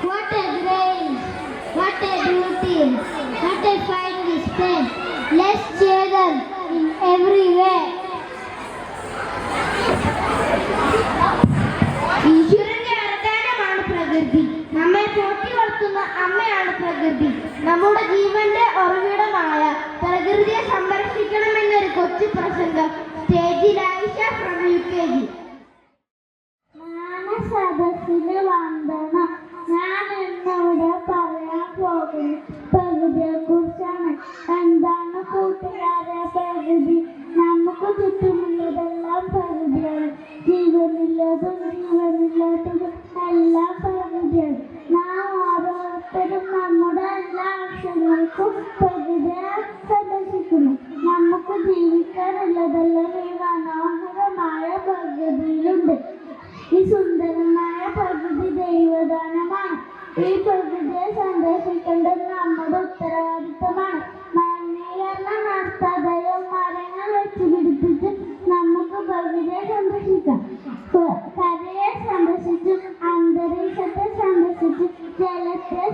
What a grace, what a beauty, what a fine display. Let's cheer them in every way. ഈശ്വരന്റെ വരദാനമാണ് പ്രകൃതി. നമ്മെ പോറ്റി വളർത്തുന്ന അമ്മയാണ് പ്രകൃതി. നമ്മുടെ ജീവന്റെ ഉറവിടമായ പ്രകൃതിയെ സംരക്ഷിക്കണമെന്നൊരു കൊച്ചു പ്രസംഗം സ്റ്റേജിൽ ആയിഷ ഫ്രം UKG. മാനസദസ്സിന് വന്ദനം. ഞാൻ എന്നോട് പറയാൻ പോകുന്നു പ്രകൃതിയെ കുറിച്ചാണ്. എന്താണ് കൂട്ടുകാരെ പ്രകൃതി? നമുക്ക് ചുറ്റുമുള്ളതെല്ലാം പ്രകൃതിയാണ്. ജീവനില്ലതും ജീവനില്ലാത്തതും എല്ലാം പ്രകൃതിയാണ്. നാം ഓരോരുത്തരും നമ്മുടെ എല്ലാ ആവശ്യങ്ങൾക്കും പ്രകൃതിയെ സന്ദർശിക്കുന്നു. നമുക്ക് ജീവിക്കാനുള്ളതെല്ലാം ഈ മനോഹരമായ പ്രകൃതിയിലുണ്ട്. ഈ സുന്ദരമായ പ്രകൃതി ദൈവദാനമാണ്. ഈ പ്രകൃതിയെ സംരക്ഷിക്കേണ്ടത് നമ്മുടെ ഉത്തരവാദിത്തമാണ്. മലിനീകരണം നടത്താതെയോ മരങ്ങൾ വെച്ച് പിടിപ്പിച്ച് നമുക്ക് പ്രകൃതിയെ സംരക്ഷിക്കാം. കരയെ സംരക്ഷിച്ച്, അന്തരീക്ഷത്തെ സംരക്ഷിച്ച്, ജലത്തെ